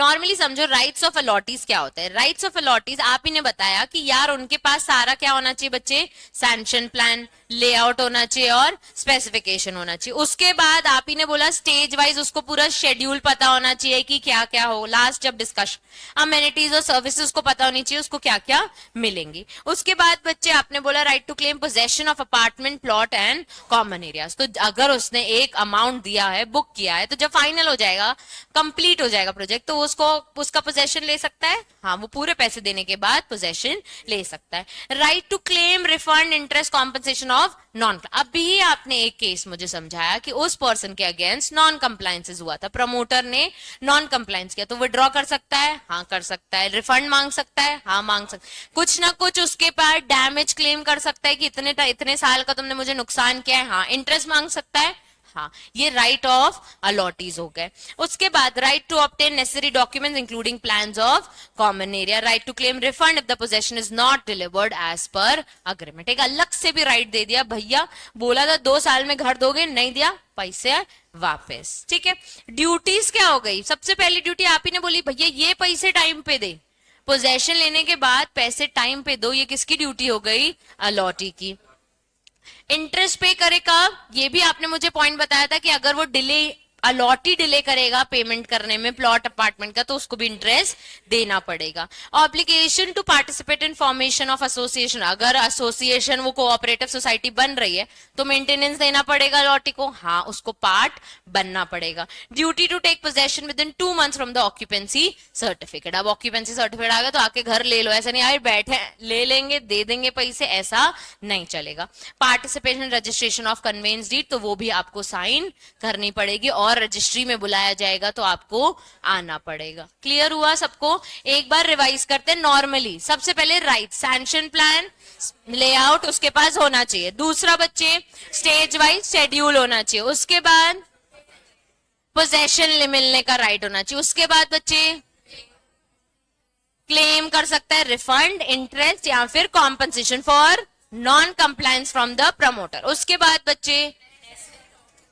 Normally समझो rights of allottees क्या होता है। राइट्स ऑफ अलॉटीज आप ही ने बताया कि यार उनके पास सारा क्या होना चाहिए बच्चे, सैंक्शन प्लान, लेआउट होना चाहिए और स्पेसिफिकेशन होना चाहिए। उसके बाद आप ही ने बोला स्टेज वाइज उसको पूरा शेड्यूल पता होना चाहिए कि क्या क्या हो, लास्ट जब डिस्कशन अमेनिटीज और सर्विसेज को पता होनी चाहिए उसको क्या क्या मिलेंगी। उसके बाद बच्चे आपने बोला right to claim possession of apartment plot and common areas. तो अगर उसने एक अमाउंट दिया है, बुक किया है, तो जब फाइनल हो जाएगा, कंप्लीट हो जाएगा प्रोजेक्ट, तो उसको उसका पोजेशन ले सकता है। हाँ, वो पूरे पैसे देने के बाद पोजेशन ले सकता है। Right to claim refund interest compensation of non. अभी आपने एक केस मुझे समझाया कि उस पर्सन के अगेंस्ट नॉन कंप्लायंसेस हुआ था, प्रमोटर ने नॉन कंप्लायंस किया, तो विड्रॉ कर सकता है, हाँ कर सकता है। रिफंड मांग सकता है, हाँ मांग सकता है। कुछ ना कुछ उसके पास डैमेज क्लेम कर सकता है कि इतने साल का तुमने मुझे नुकसान किया है, हाँ इंटरेस्ट मांग सकता है। हाँ, ये राइट ऑफ अलॉटीज हो गए। उसके बाद right to obtain necessary documents including plans of common area, right to claim refund if the possession is not delivered as per agreement. एक अलग से भी राइट दे दिया, भैया बोला था 2 साल में घर दोगे, नहीं दिया, पैसे वापस। ठीक है। ड्यूटीज क्या हो गई, सबसे पहली ड्यूटी आप ही ने बोली भैया ये पैसे टाइम पे दे, पोजेशन लेने के बाद पैसे टाइम पे दो, ये किसकी ड्यूटी हो गई, अलॉटी की। इंटरेस्ट पे करेगा, ये भी आपने मुझे पॉइंट बताया था कि अगर वो डिले अलॉटी डिले करेगा पेमेंट करने में प्लॉट अपार्टमेंट का, तो उसको भी इंटरेस्ट देना पड़ेगा। Obligation to participate in formation of association, अगर एसोसिएशन वो कोऑपरेटिव सोसाइटी बन रही है तो मेंटेनेंस देना पड़ेगा अलॉटी को, हाँ उसको पार्ट बनना पड़ेगा। Duty to take possession within 2 months from the occupancy certificate. अब ऑक्यूपेंसी सर्टिफिकेट आ गया तो आके घर ले लो, ऐसा नहीं आए बैठे ले लेंगे दे देंगे पैसे, ऐसा नहीं चलेगा। Participation registration of conveyance deed, तो वो भी आपको साइन करनी पड़ेगी और रजिस्ट्री में बुलाया जाएगा तो आपको आना पड़ेगा। क्लियर हुआ सबको? एक बार रिवाइज करते हैं। नॉर्मली सबसे पहले राइट, सैंक्शन प्लान, लेआउट उसके पास होना चाहिए। दूसरा बच्चे स्टेज वाइज शेड्यूल होना चाहिए। उसके बाद पोजेशन मिलने का राइट होना चाहिए। उसके बाद बच्चे क्लेम कर सकता है रिफंड, इंटरेस्ट या फिर compensation for non compliance from the promoter. उसके बाद बच्चे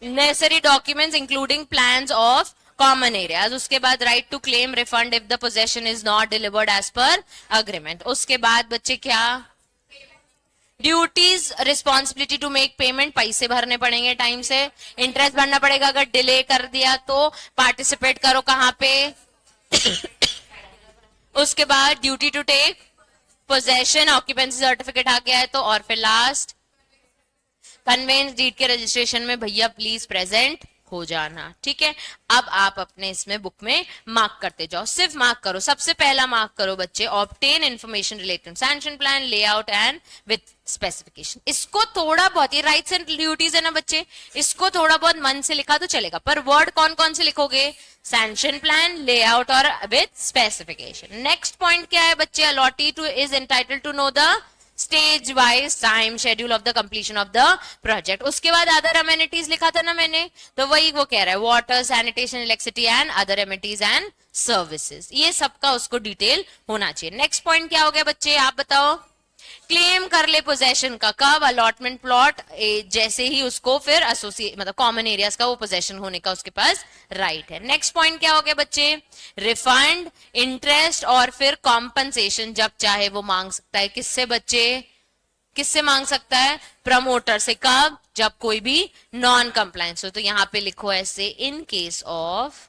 necessary documents including plans of common areas। उसके बाद right to claim refund if the possession is not delivered as per agreement। उसके बाद बच्चे क्या, duties responsibility to make payment, पैसे भरने पड़ेंगे टाइम से, इंटरेस्ट भरना पड़ेगा अगर डिले कर दिया तो। पार्टिसिपेट करो कहां पे उसके बाद duty to take possession, occupancy certificate आ गया है तो। और फिर लास्ट कन्वेंस डीड के रजिस्ट्रेशन में भैया प्लीज प्रेजेंट हो जाना। ठीक है, अब आप अपने इसमें बुक में मार्क करते जाओ, सिर्फ मार्क करो। सबसे पहला मार्क करो बच्चे obtain information related sanction plan, layout and with specification. इसको थोड़ा बहुत, ये राइट्स एंड ड्यूटीज है ना बच्चे, इसको थोड़ा बहुत मन से लिखा तो चलेगा, पर वर्ड कौन कौन से लिखोगे, सैंक्शन प्लान, लेआउट और विद स्पेसिफिकेशन। नेक्स्ट पॉइंट क्या है बच्चे, allottee too is entitled to know the stage wise time schedule of the completion of the project. उसके बाद अदर अमेनिटीज लिखा था ना मैंने, तो वही वो कह रहा है water, sanitation, electricity and other amenities and services, ये सबका उसको डिटेल होना चाहिए। नेक्स्ट पॉइंट क्या हो गया बच्चे, आप बताओ। क्लेम कर ले पोजेशन का, कब, अलॉटमेंट प्लॉट जैसे ही उसको फिर एसोसिएट मतलब कॉमन एरियाज का वो पोजेशन होने का उसके पास राइट है। नेक्स्ट पॉइंट क्या हो गया बच्चे, रिफंड, इंटरेस्ट और फिर कॉम्पनसेशन जब चाहे वो मांग सकता है। किससे बच्चे, किससे मांग सकता है, प्रमोटर से। कब, जब कोई भी नॉन कंप्लायंस हो। तो यहां पे लिखो ऐसे, in case of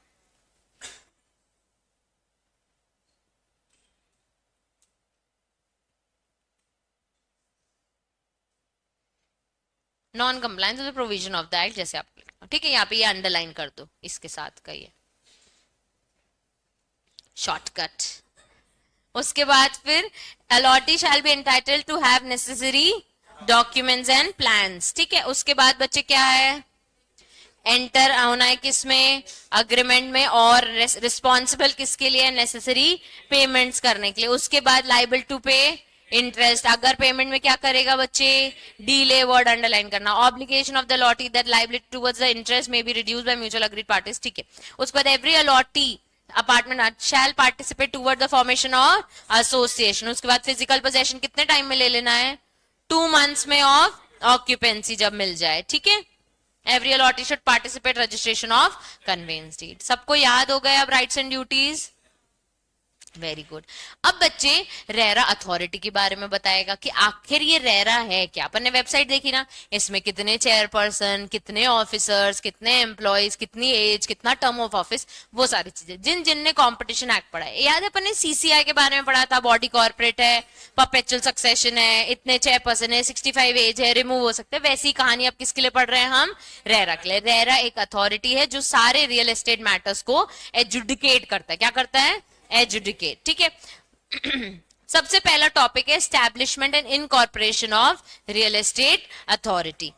non compliance the provision of the act, जैसे आप लिखना। ठीक है, यहाँ पे ये अंडरलाइन कर दो इसके साथ का ये शॉर्टकट। उसके बाद फिर allottee shall be entitled to have necessary documents and plans. ठीक है, उसके बाद बच्चे क्या है, एंटर होना है किसमें, अग्रीमेंट में, और रिस्पॉन्सिबल किसके लिए, नेसेसरी पेमेंट्स करने के लिए। उसके बाद लाइबल टू पे इंटरेस्ट, अगर पेमेंट में क्या करेगा बच्चे, डीले, वर्ड अंडरलाइन करना। Obligation of the allottee that liability towards the interest may be reduced by mutual agreed parties. ठीक है, उसके बाद every allottee apartment shall participate toward the formation of association. उसके बाद फिजिकल पोजेशन कितने time में ले लेना है, 2 months में ऑफ ऑक्यूपेंसी जब मिल जाए। ठीक है, every allottee should participate registration of conveyance deed. सबको याद हो गया अब rights and duties? Very good. अब बच्चे रेरा अथॉरिटी के बारे में बताएगा कि आखिर ये रेरा है क्या। अपन ने वेबसाइट देखी ना, इसमें कितने चेयरपर्सन, कितने ऑफिसर्स, कितने एम्प्लॉयज, कितनी एज, कितना टर्म ऑफ ऑफिस, वो सारी चीजें। जिन जिन ने कॉम्पिटिशन एक्ट पढ़ा है, याद है अपन ने सीसीआई के बारे में पढ़ा था, बॉडी कॉर्पोरेट है, परपेचुअल सक्सेशन है, इतने चेयरपर्सन है, 65 एज है, रिमूव हो सकते हैं। वैसी कहानी अब किसके लिए पढ़ रहे हैं हम? रेरा के लिए। रेरा एक अथॉरिटी है जो सारे रियल एस्टेट मैटर्स को एजुडिकेट करता है। क्या करता है? एजुडिकेट। ठीक है। सबसे पहला टॉपिक है establishment and incorporation of real estate authority.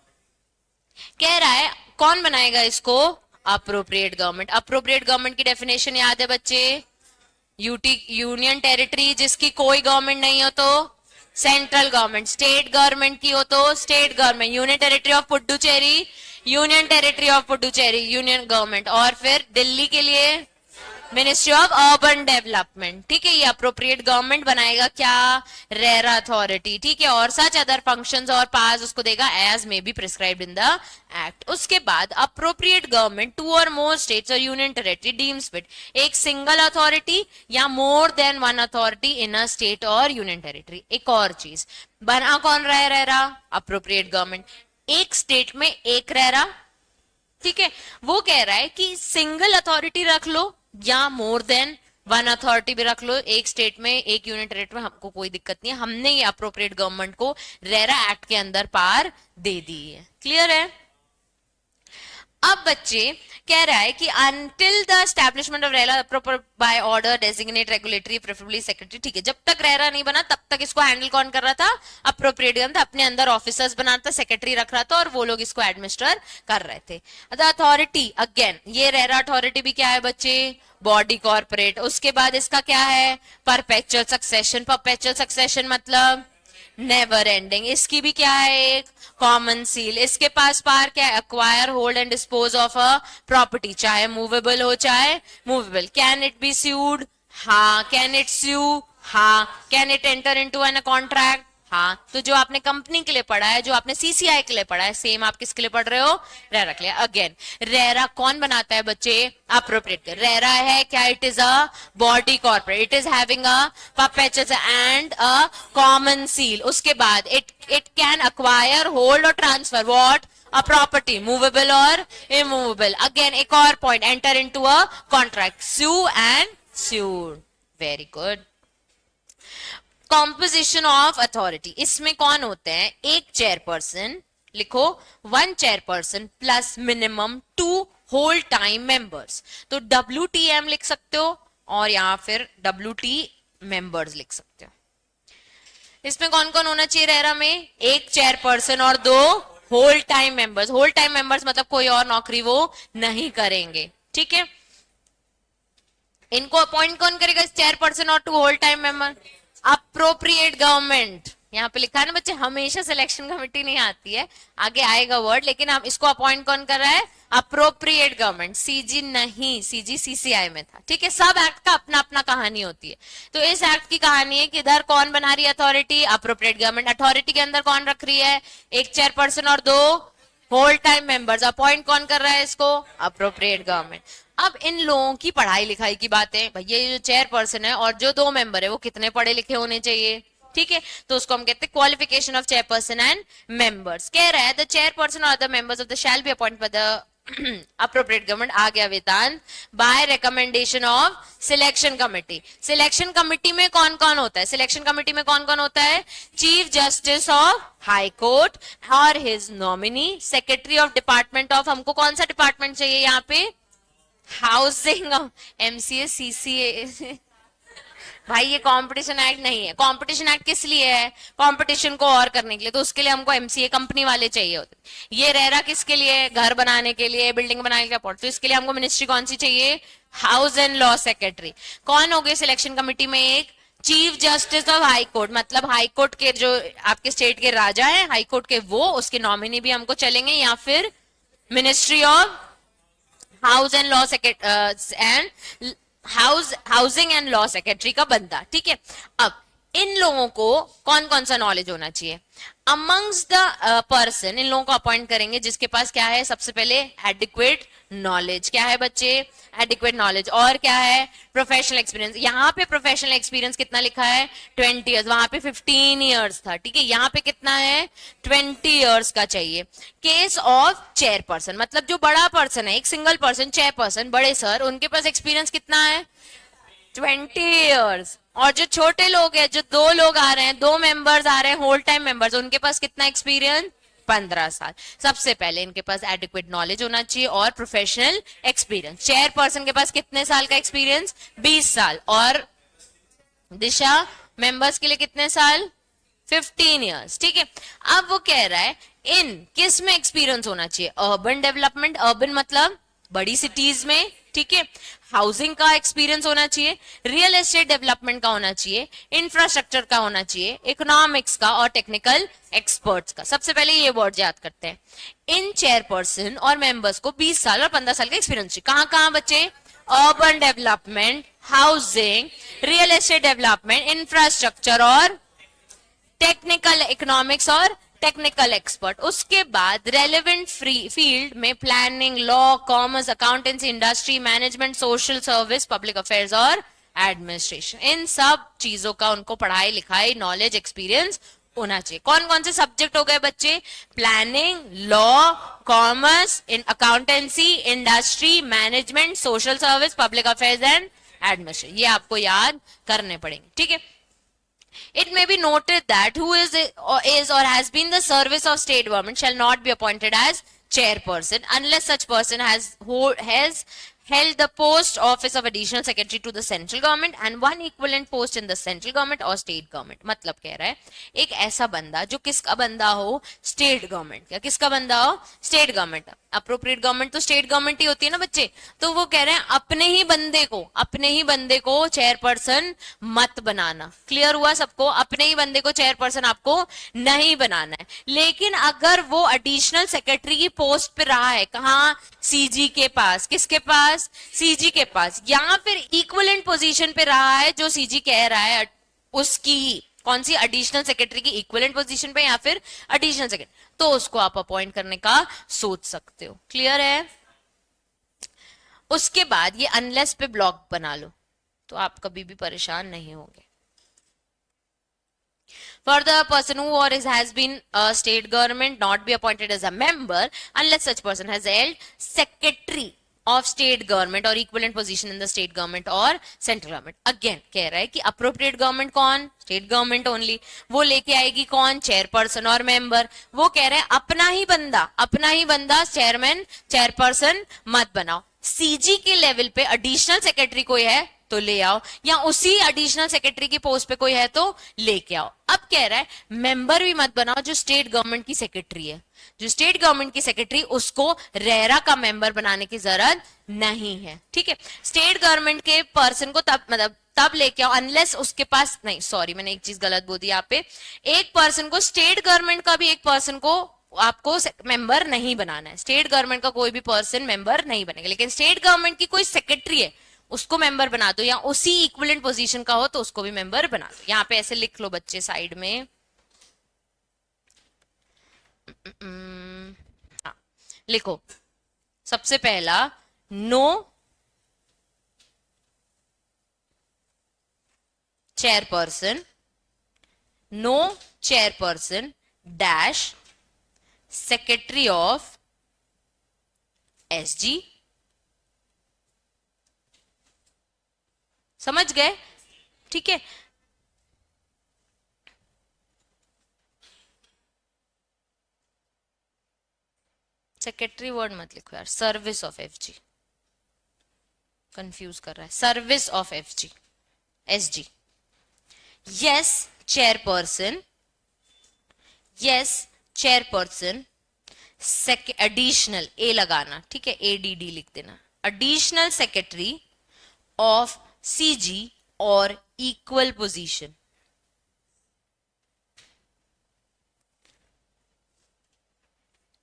कह रहा है कौन बनाएगा इसको? Appropriate government. अप्रोप्रिएट गवर्नमेंट की डेफिनेशन याद है बच्चे? यूनियन टेरिटरी जिसकी कोई गवर्नमेंट नहीं हो तो सेंट्रल गवर्नमेंट, स्टेट गवर्नमेंट की हो तो state government, union territory of Puducherry union territory of Puducherry union government, और फिर दिल्ली के लिए मिनिस्ट्री ऑफ अर्बन डेवलपमेंट। ठीक है, ये अप्रोप्रिएट गवर्नमेंट बनाएगा क्या? RERA authority. ठीक है, और सच अदर फंक्शंस और पावर्स उसको देगा as may be prescribed in the act. उसके बाद अप्रोप्रिएट गवर्नमेंट टू और मोर स्टेट्स और यूनियन टेरिटरी डीम्स फिट, एक सिंगल अथॉरिटी या more than one authority in a state और यूनियन टेरिटरी। एक और चीज, बना कौन रहा है रेरा? Appropriate government. एक स्टेट में एक रेरा। ठीक है, वो कह रहा है कि सिंगल अथॉरिटी रख लो या मोर देन वन अथॉरिटी भी रख लो, एक स्टेट में एक यूनियन टेरिटरी में, हमको कोई दिक्कत नहीं है। हमने ये अप्रोप्रिएट गवर्नमेंट को रेरा एक्ट के अंदर पार दे दी है। क्लियर है? अब बच्चे कह रहा है कि until the establishment of RERA proper by order designate regulatory preferably secretary। ठीक है, जब तक रेरा नहीं बना तब तक इसको हैंडल कौन कर रहा था? Appropriate government. अपने अंदर ऑफिसर्स बनाता था, सेक्रेटरी रख रहा था और वो लोग इसको एडमिनिस्टर कर रहे थे। द अथॉरिटी अगेन, ये रेरा अथॉरिटी भी क्या है बच्चे? Body corporate. उसके बाद इसका क्या है? Perpetual succession. परपेचुअल सक्सेशन मतलब नेवर एंडिंग। इसकी भी क्या है? एक कॉमन सील। इसके पास पार क्या है? Acquire, hold and dispose of a property, चाहे मूवेबल हो चाहे movable. Can it be sued? हाँ। Can it sue? हाँ। Can it enter into an contract? हाँ। तो जो आपने कंपनी के लिए पढ़ा है, जो आपने सीसीआई के लिए पढ़ा है, सेम आप किसके लिए पढ़ रहे हो? रेरा के लिए। अगेन रेरा कौन बनाता है बच्चे? अप्रोप्रिएट। रेरा है क्या? It is a body corporate, it is having a perpetual and a common seal. उसके बाद इट कैन अक्वायर, होल्ड और transfer what? A property, movable और इमूवेबल। अगेन एक और point, enter into a contract, sue and sued. Very good. Composition of authority, इसमें कौन होते हैं? एक चेयरपर्सन, लिखो one chairperson plus minimum 2 whole time members. तो WTM लिख सकते हो और यहां फिर WT मेंबर्स लिख सकते हो। इसमें कौन कौन होना चाहिए रेरा में? एक चेयरपर्सन और 2 whole time members. Whole time members मतलब कोई और नौकरी वो नहीं करेंगे। ठीक है, इनको अपॉइंट कौन करेगा? चेयरपर्सन और 2 whole time member. Appropriate government, यहाँ पे लिखा है ना बच्चे, हमेशा सिलेक्शन कमेटी नहीं आती है, आगे आएगा वर्ड, लेकिन आप इसको अपॉइंट कौन कर रहा है? Appropriate government. सीजी नहीं, सीजी सीसीआई में था। ठीक है, सब एक्ट का अपना अपना कहानी होती है। तो इस एक्ट की कहानी है कि इधर कौन बना रही है अथॉरिटी? Appropriate government. अथॉरिटी के अंदर कौन रख रही है? एक चेयरपर्सन और 2 होल टाइम मेंबर्स। अपॉइंट कौन कर रहा है इसको? Appropriate government. अब इन लोगों की पढ़ाई लिखाई की बातें, भैया ये जो चेयरपर्सन है और जो 2 मेंबर है वो कितने पढ़े लिखे होने चाहिए? ठीक है, तो उसको हम कहते हैं qualification of chairperson and members. कह रहा है द चेयरपर्सन और the members of the shall be appointed by the appropriate government, आ गया Vedant, by recommendation of selection committee. Selection committee में कौन कौन होता है? सिलेक्शन कमेटी में कौन कौन होता है? Chief justice of high court और his nominee, secretary of department of, हमको कौन सा डिपार्टमेंट चाहिए यहाँ पे? Housing, MCA CCA। भाई ये कंपटीशन एक्ट नहीं है। कंपटीशन एक्ट किस लिए है? कंपटीशन को और करने के लिए, तो उसके लिए हमको MCA कंपनी वाले चाहिए होते। ये रेरा किसके लिए? घर बनाने के लिए, बिल्डिंग बनाने के लिए। तो इसके लिए हमको मिनिस्ट्री कौन सी चाहिए? House and law secretary. कौन हो गए सिलेक्शन कमेटी में? एक chief justice of high court, मतलब हाई कोर्ट के जो आपके स्टेट के राजा है हाई कोर्ट के, वो उसके नॉमिनी भी हमको चलेंगे, या फिर ministry of house and law secretary and housing and law secretary का बंदा। ठीक है, अब इन लोगों को कौन कौन सा नॉलेज होना चाहिए अमंग्स द पर्सन, इन लोगों को अपॉइंट करेंगे जिसके पास क्या है, सबसे पहले एडिक्वेट नॉलेज, क्या है बच्चे, एडिक्वेट नॉलेज, और क्या है, प्रोफेशनल एक्सपीरियंस। यहाँ पे प्रोफेशनल एक्सपीरियंस कितना लिखा है, 20 ईयर्स, वहां पे 15 ईयर्स था, ठीक है, यहाँ पे कितना है, 20 ईयर्स का चाहिए। केस ऑफ चेयरपर्सन, मतलब जो बड़ा पर्सन है, एक सिंगल पर्सन, चेयरपर्सन, बड़े सर, उनके पास एक्सपीरियंस कितना है, 20 ईयर्स। और जो छोटे लोग हैं, जो दो लोग आ रहे हैं, दो मेंबर्स आ रहे हैं, होल टाइम मेंबर्स, उनके पास कितना एक्सपीरियंस, 15 साल। सबसे पहले इनके पास एडिक्वेट नॉलेज होना चाहिए और प्रोफेशनल एक्सपीरियंस। चेयरपर्सन के पास कितने साल का एक्सपीरियंस, 20 साल, और दिशा मेंबर्स के लिए कितने साल, 15 ईयर्स, ठीक है। अब वो कह रहा है इन किस में एक्सपीरियंस होना चाहिए, अर्बन डेवलपमेंट, अर्बन मतलब बड़ी सिटीज में, ठीक है, हाउसिंग का एक्सपीरियंस होना चाहिए, रियल एस्टेट डेवलपमेंट का होना चाहिए, इंफ्रास्ट्रक्चर का होना चाहिए, इकोनॉमिक्स का और टेक्निकल एक्सपर्ट्स का। सबसे पहले ये वर्ड याद करते हैं, इन चेयरपर्सन और मेंबर्स को 20 साल और 15 साल का एक्सपीरियंस चाहिए। कहां कहां बच्चे, urban development, housing, real estate development, infrastructure और टेक्निकल इकोनॉमिक्स और टेक्निकल एक्सपर्ट। उसके बाद रेलेवेंट फील्ड में planning, law, commerce, accountancy, industry, management, social service, public affairs और एडमिनिस्ट्रेशन। इन सब चीजों का उनको पढ़ाई लिखाई नॉलेज एक्सपीरियंस होना चाहिए। कौन कौन से सब्जेक्ट हो गए बच्चे, planning, law, commerce, in accountancy, industry, management, social service, public affairs and administration. ये आपको याद करने पड़ेंगे, ठीक है। It may be noted that who is or has been the service of state government shall not be appointed as chairperson unless such person has held the post office of additional secretary to the central government and one equivalent post in the central government or state government। मतलब कह रहा है एक ऐसा बंदा जो किसका बंदा हो, स्टेट गवर्नमेंट का। किसका बंदा हो, स्टेट गवर्नमेंट। अप्रोप्रिएट गवर्नमेंट तो स्टेट गवर्नमेंट ही होती है ना बच्चे। तो वो कह रहे हैं अपने ही बंदे को चेयरपर्सन मत बनाना। क्लियर हुआ सबको, अपने ही बंदे को चेयरपर्सन आपको नहीं बनाना है। लेकिन अगर वो एडिशनल सेक्रेटरी की पोस्ट पे रहा है, कहां, सीजी के पास, किसके पास, सीजी के पास, या फिर इक्विवेलेंट पोजीशन पे रहा है जो सीजी कह रहा है उसकी, कौन सी, एडिशनल सेक्रेटरी की इक्विवेलेंट पोजीशन पे या फिर एडिशनल सेक्रेटरी, तो उसको आप अपॉइंट करने का सोच सकते हो। क्लियर है। उसके बाद ये अनलेस पे ब्लॉक बना लो तो आप कभी भी परेशान नहीं होंगे। Further, a person who or has been a state government not be appointed as a member unless such person has held secretary of state government or equivalent position in the state government or central government। Again कह रहा है कि appropriate government कौन, state government only, वो लेके आएगी कौन, chairperson और मेंबर। वो कह रहे हैं अपना ही बंदा चेयरमैन चेयरपर्सन मत बनाओ। सीजी के लेवल पे एडिशनल सेक्रेटरी कोई है तो ले आओ, या उसी एडिशनल सेक्रेटरी की पोस्ट पे कोई है तो लेके आओ। अब कह रहा है मेंबर भी मत बनाओ जो स्टेट गवर्नमेंट की सेक्रेटरी है। जो स्टेट गवर्नमेंट की सेक्रेटरी, उसको रेरा का मेंबर बनाने की जरूरत नहीं है, ठीक है। स्टेट गवर्नमेंट के पर्सन को तब लेके आओ अनलेस उसके पास, नहीं सॉरी मैंने एक चीज गलत बोल दी यहाँ पे, एक पर्सन को, स्टेट गवर्नमेंट का भी एक पर्सन को आपको मेंबर नहीं बनाना है। स्टेट गवर्नमेंट का कोई भी पर्सन मेंबर नहीं बनेगा, लेकिन स्टेट गवर्नमेंट की कोई सेक्रेटरी है उसको मेंबर बना दो, या उसी इक्विवेलेंट पोजीशन का हो तो उसको भी मेंबर बना दो। यहाँ पे ऐसे लिख लो बच्चे साइड में, हाँ लिखो। सबसे पहला, no chairperson, no chairperson dash secretary of SG. समझ गए, ठीक है। सेक्रेटरी वर्ड मत लिखो यार, सर्विस ऑफ एफजी कंफ्यूज कर रहा है, service of FG SG. Yes chairperson, yes chairperson additional, A लगाना, ठीक है, एडीडी लिख देना, एडिशनल सेक्रेटरी ऑफ सीजी और इक्वल पोजीशन।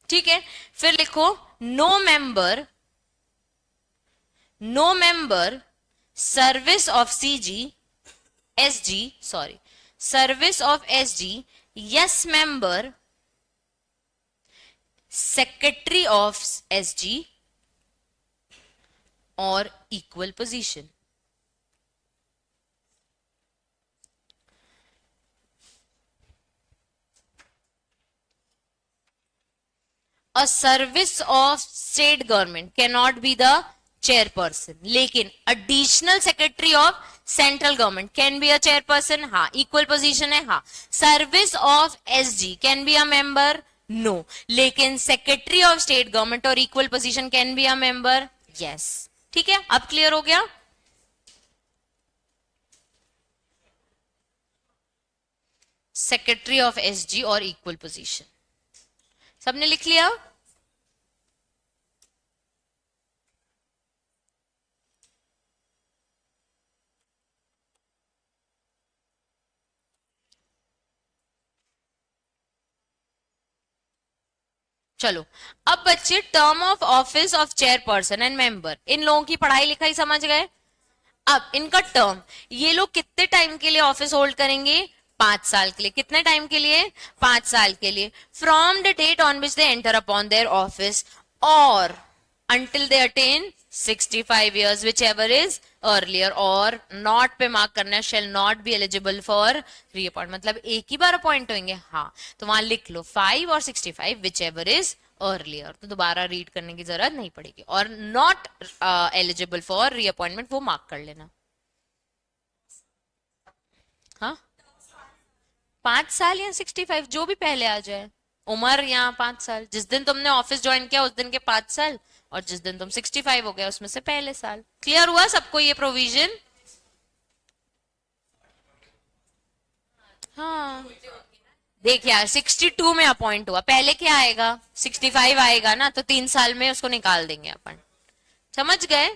ठीक है, फिर लिखो no member service of CG SG, sorry service of SG, yes member, secretary of SG और equal position. A service of state government cannot be the chairperson, लेकिन additional secretary of central government can be a chairperson. हाँ, equal position है. हाँ, service of SG can be a member. No, लेकिन secretary of state government और equal position can be a member. Yes. ठीक है, अब clear हो गया. सेक्रेटरी ऑफ एसजी और इक्वल पोजीशन सबने लिख लिया. चलो, अब बच्चे term of office of chairperson and member, इन लोगों की पढ़ाई लिखाई समझ गए. अब इनका टर्म, ये लोग कितने टाइम के लिए ऑफिस होल्ड करेंगे? 5 साल के लिए. कितने टाइम के लिए? 5 साल के लिए. From the date on which they enter upon their office और until they attain 65 years, whichever is earlier, और not पे मार्क करना, shall not be eligible for reappointment. मतलब एक ही बार अपॉइंट होंगे. हाँ, तो वहां लिख लो 5 और 65, whichever is earlier. तो दोबारा रीड करने की जरूरत नहीं पड़ेगी. और not eligible for reappointment वो मार्क कर लेना. हाँ, 5 साल या 65, जो भी पहले आ जाए. उम्र यहाँ 5 साल, जिस दिन तुमने ऑफिस ज्वाइन किया उस दिन के 5 साल, और जिस दिन तुम 65 हो गया उसमें से पहले साल. क्लियर हुआ सबको ये प्रोविजन? हाँ, देखिए यार 62 में अपॉइंट हुआ, पहले क्या आएगा? 65 आएगा ना, तो 3 साल में उसको निकाल देंगे अपन. समझ गए?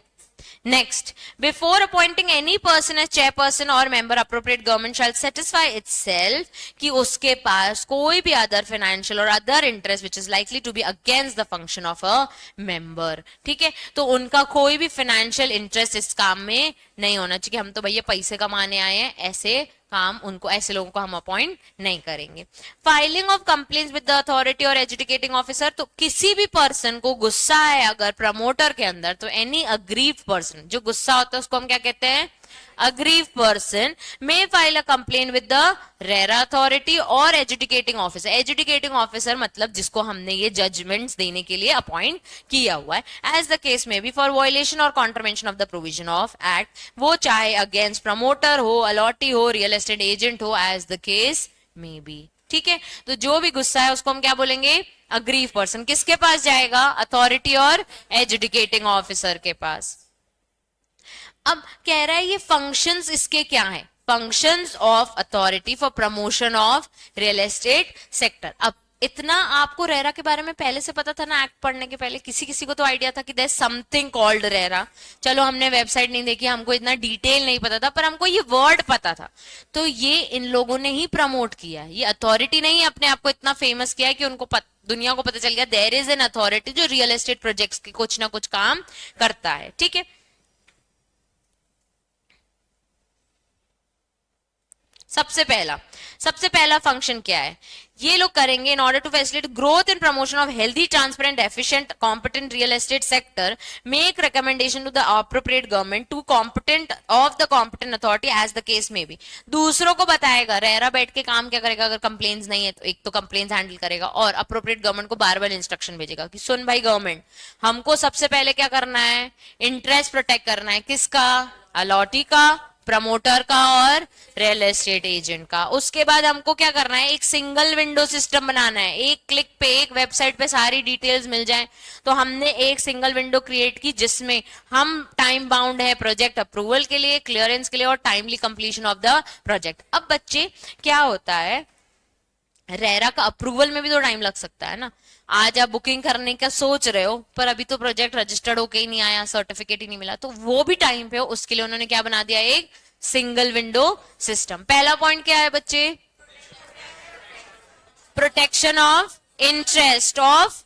Next, before appointing any person as chairperson or member, appropriate government shall satisfy itself कि उसके पास कोई भी other financial or other interest which is likely to be against the function of a member. ठीक है, तो उनका कोई भी financial interest इस काम में नहीं होना चाहिए. हम तो भैया पैसे कमाने आए हैं, ऐसे काम उनको, ऐसे लोगों को हम अपॉइंट नहीं करेंगे. Filing of complaints with the authority और एजुकेटिंग ऑफिसर, तो किसी भी पर्सन को गुस्सा है अगर प्रमोटर के अंदर, तो एनी अग्रीव पर्सन, जो गुस्सा होता है उसको हम क्या कहते हैं? Aggrieved person may file a complaint with the RERA authority और एजुकेटिंग ऑफिसर. एजुकेटिंग ऑफिसर मतलब जिसको हमने ये जजमेंट्स देने के लिए अपॉइंट किया हुआ है. As the case may be for violation और contravention of the provision of act, वो चाहे अगेंस्ट प्रमोटर हो, अलॉटी हो, रियल एस्टेट एजेंट हो, as the case may be. ठीक है, तो जो भी गुस्सा है उसको हम क्या बोलेंगे? Aggrieved person. किसके पास जाएगा? अथॉरिटी और एजुकेटिंग ऑफिसर के पास. अब कह रहा है ये फंक्शंस इसके क्या है? Functions of authority for promotion of real estate sector. अब इतना आपको रेरा के बारे में पहले से पता था ना? एक्ट पढ़ने के पहले किसी किसी को तो आइडिया था कि देयर समथिंग कॉल्ड रेरा. चलो हमने वेबसाइट नहीं देखी, हमको इतना डिटेल नहीं पता था, पर हमको ये वर्ड पता था. तो ये इन लोगों ने ही प्रमोट किया. ये अथॉरिटी नहीं अपने आप को इतना फेमस किया कि उनको दुनिया को पता चल गया देयर इज एन अथॉरिटी जो रियल एस्टेट प्रोजेक्ट्स के कुछ ना कुछ काम करता है. ठीक है, सबसे पहला फंक्शन क्या है? ये लोग करेंगे in order to facilitate growth and promotion of healthy, transparent, efficient, competent real estate sector, make recommendation to the appropriate government to competent of the competent authority as the case may be. दूसरों को बताएगा. RERA बैठ के काम क्या करेगा? अगर complains नहीं है तो एक तो कंप्लेन्स हैंडल करेगा, और अप्रोप्रिएट गवर्नमेंट को बार बार इंस्ट्रक्शन भेजेगा कि सुन भाई गवर्नमेंट, हमको सबसे पहले क्या करना है? इंटरेस्ट प्रोटेक्ट करना है. किसका? अलॉटी का, प्रमोटर का और रियल एस्टेट एजेंट का. उसके बाद हमको क्या करना है? एक सिंगल विंडो सिस्टम बनाना है. एक क्लिक पे, एक वेबसाइट पे सारी डिटेल्स मिल जाए. तो हमने एक सिंगल विंडो क्रिएट की जिसमें हम टाइम बाउंड है प्रोजेक्ट अप्रूवल के लिए, क्लियरेंस के लिए और timely completion of the project. अब बच्चे क्या होता है, रेरा का अप्रूवल में भी तो टाइम लग सकता है ना. आज आप बुकिंग करने का सोच रहे हो पर अभी तो प्रोजेक्ट रजिस्टर्ड होके ही नहीं आया, सर्टिफिकेट ही नहीं मिला, तो वो भी टाइम पे हो. उसके लिए उन्होंने क्या बना दिया? एक सिंगल विंडो सिस्टम. पहला पॉइंट क्या है बच्चे? Protection of interest of.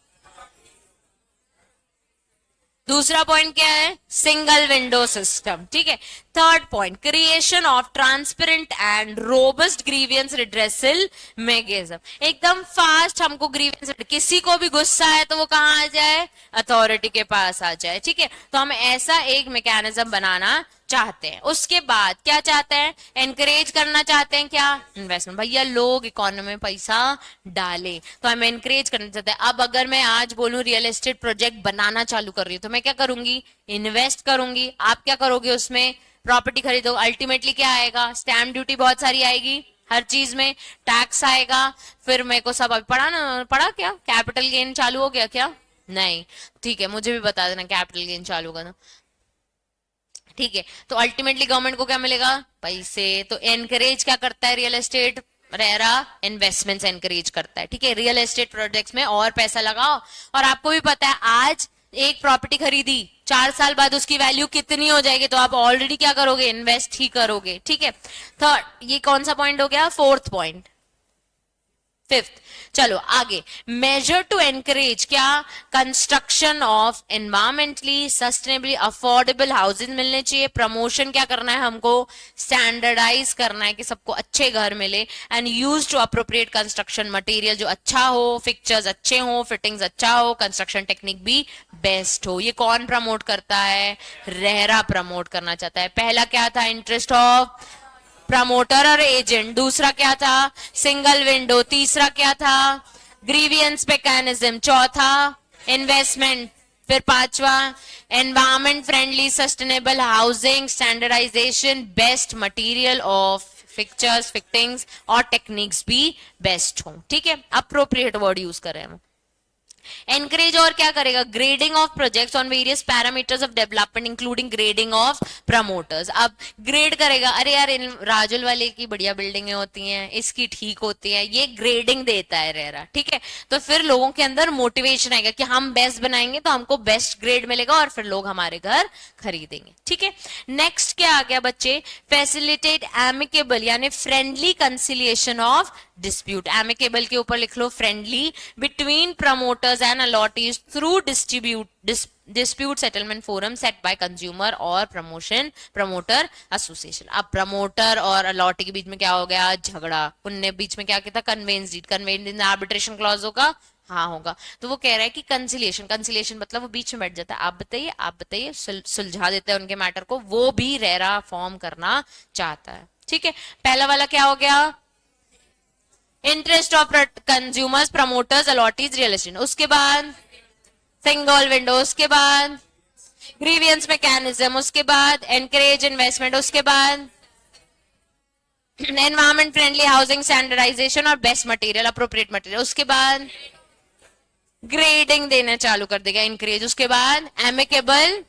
दूसरा पॉइंट क्या है? Single window system. ठीक है, third point, creation of transparent and robust grievance redressal mechanism. एकदम फास्ट हमको ग्रीवियंस, किसी को भी गुस्सा है तो वो कहाँ आ जाए, अथॉरिटी के पास आ जाए, ठीक है। तो हम ऐसा एक मैकेनिज्म बनाना चाहते हैं। उसके बाद क्या चाहते हैं, एनकरेज करना चाहते हैं क्या, इन्वेस्टमेंट। भैया लोग इकोनॉमी में पैसा डाले तो हम एनकरेज करना चाहते हैं। अब अगर मैं आज बोलूं रियल एस्टेट प्रोजेक्ट बनाना चालू कर रही हूँ तो मैं क्या करूंगी, इन्वेस्ट करूंगी। आप क्या करोगे, उसमें प्रॉपर्टी खरीदो। अल्टीमेटली क्या आएगा, स्टैम्प ड्यूटी बहुत सारी आएगी, हर चीज में टैक्स आएगा। फिर मेरे को सब अभी पढ़ा क्या, कैपिटल गेन चालू हो गया क्या, नहीं, ठीक है, मुझे भी बता देना कैपिटल गेन चालू करना, ठीक है। तो अल्टीमेटली गवर्नमेंट को क्या मिलेगा, पैसे। तो एनकरेज क्या करता है real estate, RERA investments encourage करता है, ठीक है। रियल एस्टेट प्रोजेक्ट्स में और पैसा लगाओ। और आपको भी पता है आज एक प्रॉपर्टी खरीदी, 4 साल बाद उसकी वैल्यू कितनी हो जाएगी, तो आप ऑलरेडी क्या करोगे, इन्वेस्ट ही करोगे, ठीक है। थर्ड, ये कौन सा पॉइंट हो गया, फोर्थ पॉइंट। फिफ्थ, चलो आगे, मेजर टू एनकरेज क्या, construction of environmentally sustainably affordable houses मिलने चाहिए। प्रमोशन क्या करना है हमको, स्टैंडर्डाइज करना है कि सबको अच्छे घर मिले। And use to appropriate construction material, जो अच्छा हो, फिक्चर्स अच्छे हो, फिटिंग्स अच्छा हो, कंस्ट्रक्शन टेक्निक भी बेस्ट हो। ये कौन प्रमोट करता है, रेरा प्रमोट करना चाहता है। पहला क्या था, इंटरेस्ट ऑफ प्रमोटर और एजेंट। दूसरा क्या था, सिंगल विंडो। तीसरा क्या था, ग्रीवियंस मैकेनिज्म। चौथा, इन्वेस्टमेंट। फिर पांचवा, environment friendly sustainable housing, standardization, best material of fixtures, fittings और टेक्निक्स भी बेस्ट हो, ठीक है। अप्रोप्रिएट वर्ड यूज कर रहे हैं हम। एनकरेज और क्या करेगा, grading of projects on various parameters of development including grading of promoters. अब ग्रेड करेगा, अरे यार इन राजुल वाले की बढ़िया बिल्डिंगें होती हैं, इसकी ठीक होती है, ये ग्रेडिंग देता है रेरा, ठीक है। तो फिर लोगों के अंदर मोटिवेशन आएगा कि हम बेस्ट बनाएंगे तो हमको बेस्ट ग्रेड मिलेगा और फिर लोग हमारे घर खरीदेंगे, ठीक है। नेक्स्ट क्या आ गया बच्चे, फैसिलिटेट एमिकेबल यानी friendly conciliation of dispute. Amicable के ऊपर लिख लो friendly, between promoters and allottees through dispute settlement forum set by consumer और प्रमोटर एसोसिएशन। अब प्रमोटर और अलॉटी के बीच में क्या हो गया, झगड़ा। उनने बीच में क्या किया था, conveyance deed. Conveyance deed arbitration clause होगा, हाँ होगा। तो वो कह रहा है कि कंसिलिएशन मतलब वो बीच में बैठ जाता है, आप बताइए, सुलझा देता है उनके मैटर को। वो भी रेरा फॉर्म करना चाहता है, ठीक है। पहला वाला क्या हो गया, interest of consumers, promoters, allottees, real estate. उसके बाद सिंगल विंडो, उसके बाद ग्रीवियंस मैकेनिज्म, उसके बाद एनकरेज इन्वेस्टमेंट, उसके बाद एनवायरमेंट फ्रेंडली हाउसिंग, स्टैंडर्डाइजेशन और बेस्ट मटेरियल, अप्रोप्रिएट मटेरियल। उसके बाद ग्रेडिंग देना चालू कर देगा, एनकरेज। उसके बाद एमिकेबल,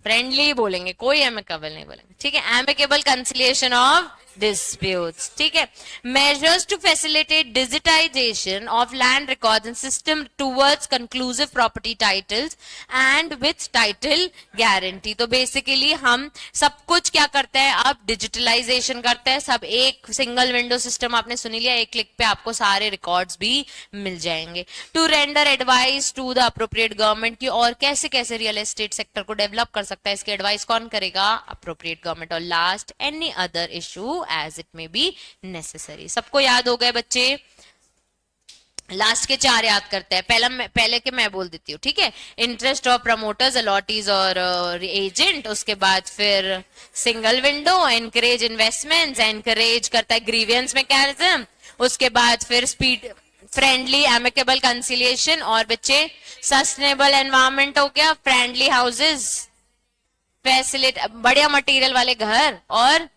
फ्रेंडली बोलेंगे, कोई एमिकेबल नहीं बोलेंगे, ठीक है। एमिकेबल कंसिलिएशन ऑफ disputes, ठीक है। measures to facilitate digitization of land records and system towards conclusive property titles and with title guarantee। तो बेसिकली हम सब कुछ क्या करते हैं, अब डिजिटलाइजेशन करते हैं सब। एक सिंगल विंडो सिस्टम आपने सुन लिया, एक क्लिक पे आपको सारे रिकॉर्ड्स भी मिल जाएंगे। To render advice to the appropriate government की, और कैसे कैसे रियल एस्टेट सेक्टर को डेवलप कर सकता है, इसकी एडवाइस कौन करेगा, अप्रोप्रिएट गवर्नमेंट। और last, any other issue as it may be necessary। सबको याद हो गए बच्चे, लास्ट के 4 याद करते हैं। पहले के मैं बोल देती हूँ, ठीक है। इंटरेस्ट ऑफ प्रमोटर्स, अलॉटीज और एजेंट। उसके बाद फिर single window, encourage investments, encourage करता है ग्रीवियंस मैकेनिज्म। उसके बाद फिर स्पीड फ्रेंडली एमिकेबल कंसिलिएशन, और बच्चे सस्टेनेबल एनवायरमेंट हो गया, फ्रेंडली हाउसेज, फैसिलिट बढ़िया मटेरियल वाले घर, और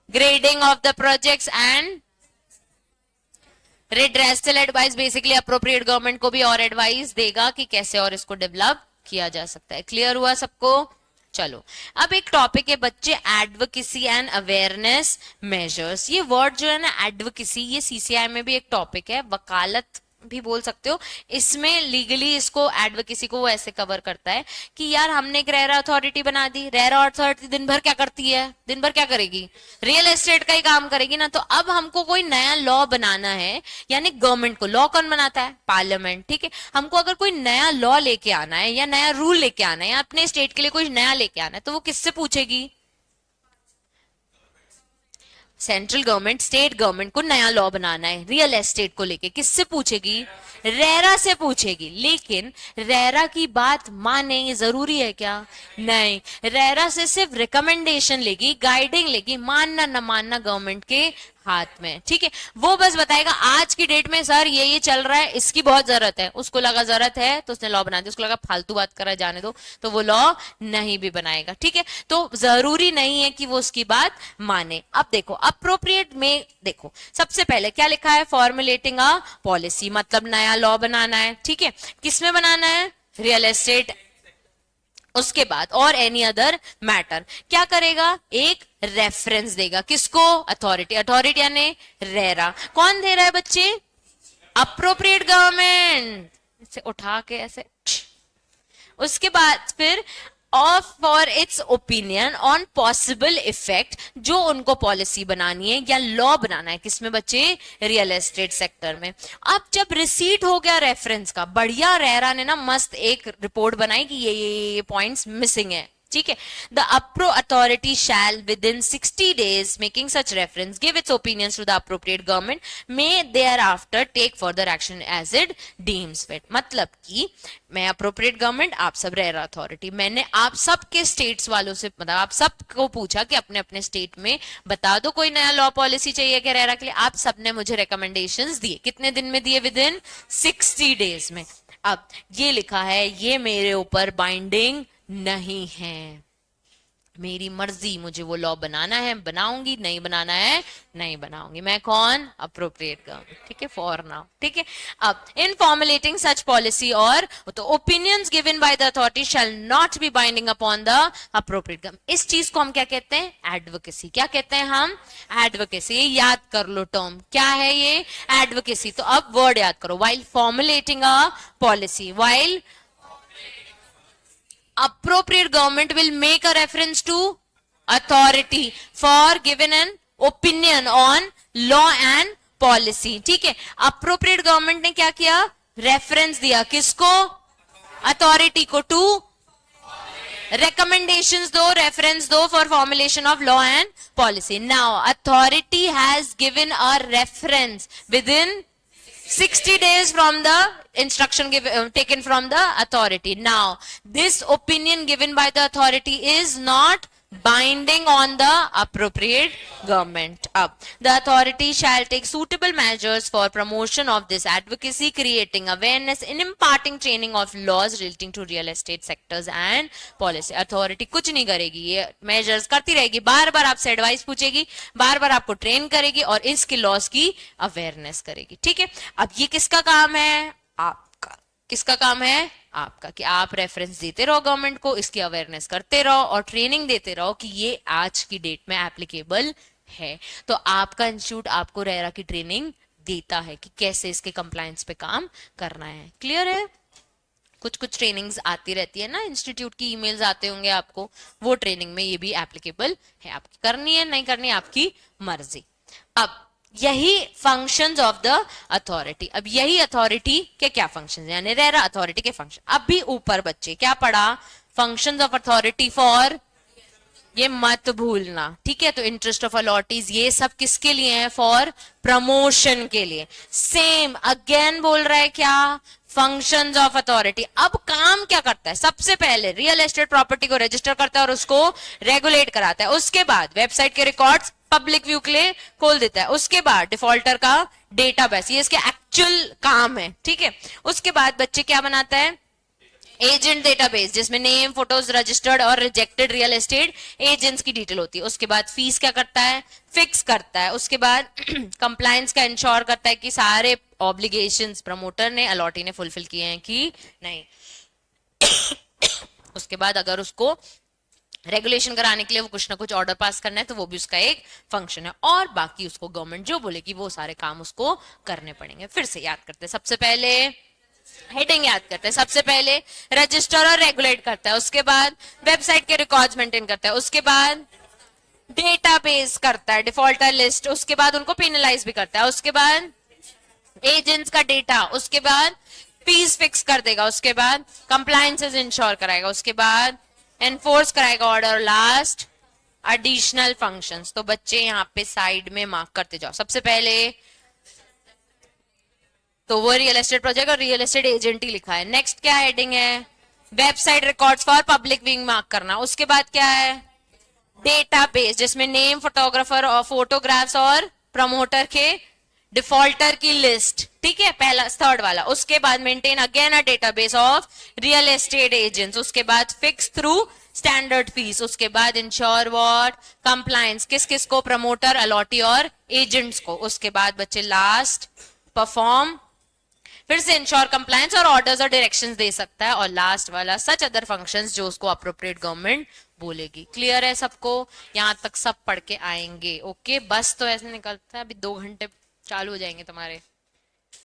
grading of the projects and redressal advice. Basically appropriate government को भी और एडवाइस देगा कि कैसे और इसको डेवलप किया जा सकता है। क्लियर हुआ सबको? चलो अब एक टॉपिक है बच्चे, एडवोकेसी एंड अवेयरनेस मेजर्स। ये वर्ड जो है ना एडवोकेसी, ये सीसीआई में भी एक टॉपिक है। वकालत भी बोल सकते हो। इसमें लीगली इसको एडवोकेसी को वो ऐसे कवर करता है कि यार हमने एक रेरा अथॉरिटी बना दी, रेरा अथॉरिटी दिन भर क्या करती है, दिन भर क्या करेगी, रियल एस्टेट का ही काम करेगी ना। तो अब हमको कोई नया लॉ बनाना है, यानी गवर्नमेंट को, लॉ कौन बनाता है, पार्लियामेंट, ठीक है। हमको अगर कोई नया लॉ लेके आना है या नया रूल लेके आना है या अपने स्टेट के लिए कोई नया लेके आना है, तो वो किससे पूछेगी, सेंट्रल गवर्नमेंट स्टेट गवर्नमेंट को नया लॉ बनाना है रियल एस्टेट को लेके, किससे पूछेगी, रेरा से पूछेगी। लेकिन रेरा की बात माने ये जरूरी है क्या, नहीं, रेरा से सिर्फ रिकमेंडेशन लेगी, गाइडिंग लेगी, मानना न मानना गवर्नमेंट के हाथ में, ठीक है। वो बस बताएगा आज की डेट में सर ये चल रहा है, इसकी बहुत जरूरत है, उसको लगा जरूरत है तो उसने लॉ बना दिया, उसको लगा फालतू बात करा जाने दो तो वो लॉ नहीं भी बनाएगा, ठीक है। तो जरूरी नहीं है कि वो उसकी बात माने। अब देखो अप्रोप्रिएट में देखो सबसे पहले क्या लिखा है, फॉर्मुलेटिंग अ पॉलिसी, मतलब नया लॉ बनाना है, ठीक है। किसमें बनाना है, रियल एस्टेट। उसके बाद और एनी अदर मैटर क्या करेगा, एक रेफरेंस देगा, किसको, अथॉरिटी, अथॉरिटी यानी रेरा, कौन दे रहा है बच्चे, अप्रोप्रिएट गवर्नमेंट, इसे उठा के ऐसे। उसके बाद फिर of for its opinion on possible effect, जो उनको पॉलिसी बनानी है या लॉ बनाना है, किसमें बच्चे, रियल एस्टेट सेक्टर में। अब जब रिसीट हो गया रेफरेंस का, बढ़िया रेरा ने ना मस्त एक रिपोर्ट बनाई कि ये पॉइंट्स मिसिंग है, ठीक है। The appro authority shall within 60 days making such reference give its opinions to the appropriate government may thereafter take further action as it deems fit. मतलब कि मैं अप्रोप्रिएट गवर्नमेंट, आप सब RERA authority, मैंने आप सब के states वालों से, मतलब आप सबको पूछा कि अपने अपने स्टेट में बता दो कोई नया लॉ पॉलिसी चाहिए क्या रेरा के लिए, आप सबने मुझे रिकमेंडेशंस दिए, कितने दिन में दिए, विद इन 60 days में। अब ये लिखा है ये मेरे ऊपर बाइंडिंग नहीं है, मेरी मर्जी, मुझे वो लॉ बनाना है बनाऊंगी, नहीं बनाना है नहीं बनाऊंगी, मैं कौन, अप्रोप्रिएट गवर्नमेंट, ठीक है, फॉर नाउ, ठीक है। अब इन फॉर्मुलेटिंग सच पॉलिसी और तो opinions given by the authority shall not be binding upon the appropriate government. इस चीज को हम क्या कहते हैं, एडवोकेसी। क्या कहते हैं हम, एडवोकेसी। याद कर लो टर्म, क्या है ये, एडवोकेसी। तो अब वर्ड याद करो, while formulating a policy, while appropriate government will make a reference to authority for giving an opinion on law and policy, ठीक है। appropriate government ने क्या किया, रेफरेंस दिया, किसको, अथॉरिटी को, टू recommendations दो, reference दो for formulation of law and policy. Now authority has given a reference within 60 days from the instruction taken from the authority. Now this opinion given by the authority is not binding on the appropriate government. Up the authority shall take suitable measures for promotion of this advocacy, creating awareness in imparting training of laws relating to real estate sectors and policy. Authority कुछ नहीं करेगी, ये measures करती रहेगी, बार बार आपसे advice पूछेगी, बार बार आपको train करेगी और इसके लॉस की अवेयरनेस करेगी, ठीक है। अब ये किसका काम है, आपका। किसका काम है, आपका, कि आप रेफरेंस देते रहो गवर्नमेंट को, इसकी अवेयरनेस करते रहो और ट्रेनिंग देते रहो कि ये आज की डेट में एप्लीकेबल है। तो आपका इंस्टीट्यूट आपको रेरा की ट्रेनिंग देता है कि कैसे इसके कंप्लायंस पे काम करना है। क्लियर है, कुछ कुछ ट्रेनिंग्स आती रहती है ना, इंस्टीट्यूट की ईमेल्स आते होंगे आपको, वो ट्रेनिंग में ये भी एप्लीकेबल है, आपकी करनी है नहीं करनी आपकी मर्जी। अब यही फंक्शंस ऑफ द अथॉरिटी। अब यही अथॉरिटी के क्या फंक्शंस, यानी रेरा अथॉरिटी के फंक्शन। अब भी ऊपर बच्चे क्या पढ़ा, फंक्शंस ऑफ अथॉरिटी फॉर, ये मत भूलना, ठीक है। तो इंटरेस्ट ऑफ अलॉटीज ये सब किसके लिए है, फॉर प्रमोशन के लिए। सेम अगेन बोल रहा है क्या, फंक्शंस ऑफ अथॉरिटी। अब काम क्या करता है, सबसे पहले रियल एस्टेट प्रॉपर्टी को रजिस्टर करता है और उसको रेगुलेट कराता है। उसके बाद वेबसाइट के रिकॉर्ड्स पब्लिक व्यू के लिए खोल देता है। उसके बाद डिफॉल्टर का डेटाबेस, ये इसके एक्चुअल काम है, ठीक है। उसके बाद बच्चे क्या बनाता है, एजेंट डेटाबेस, जिसमें नेम, फोटोज, रजिस्टर्ड और रिजेक्टेड रियल एस्टेट एजेंट्स की डिटेल होती है। उसके बाद फीस क्या करता है, फिक्स करता है। उसके बाद कंप्लायंस का इंश्योर करता है कि सारे ऑब्लिगेशंस प्रमोटर ने, अलॉटी ने फुलफिल किए हैं कि नहीं। उसके बाद अगर उसको रेगुलेशन कराने के लिए वो कुछ ना कुछ ऑर्डर पास करना है, तो वो भी उसका एक फंक्शन है। और बाकी उसको गवर्नमेंट जो बोलेगी वो सारे काम उसको करने पड़ेंगे। फिर से याद करते हैं, सबसे पहले हेडिंग याद करते हैं। सबसे पहले रजिस्टर और रेगुलेट करता है, उसके बाद वेबसाइट के रिकॉर्ड्स मेंटेन करता है, उसके बाद डेटाबेस करता है, डिफॉल्टर लिस्ट, उसके बाद उनको पेनलाइज भी करता है, उसके बाद एजेंट्स का डेटा, उसके बाद फीस फिक्स कर देगा, उसके बाद कंप्लायंसेस इंश्योर कराएगा, उसके बाद एनफोर्स कराएगा ऑर्डर, और लास्ट एडिशनल फंक्शंस। तो बच्चे यहाँ पे साइड में मार्क करते जाओ। सबसे पहले तो वो रियल एस्टेट प्रोजेक्ट और रियल एस्टेट एजेंट ही लिखा है। नेक्स्ट क्या हेडिंग है? Website records for public wing mark करना। उसके बाद क्या है? डेटाबेस, जिसमें नेम, फोटोग्राफर और फोटोग्राफ्स और प्रमोटर के डिफॉल्टर की लिस्ट, ठीक है, पहला थर्ड वाला। उसके बाद maintain again a database of real estate agents, उसके बाद फिक्स थ्रू स्टैंडर्ड फीस, उसके बाद इंश्योर व्हाट कंप्लायंस, किस किस को? प्रमोटर, अलॉटी और एजेंट्स को। उसके बाद बच्चे लास्ट परफॉर्म, फिर से इंश्योर कंप्लायंस और ऑर्डर्स और डायरेक्शंस दे सकता है, और लास्ट वाला सच अदर फंक्शंस जो उसको अप्रोप्रिएट गवर्नमेंट बोलेगी। क्लियर है सबको? यहां तक सब पढ़ के आएंगे। ओके, बस तो ऐसे निकलता है, अभी 2 घंटे चालू हो जाएंगे तुम्हारे।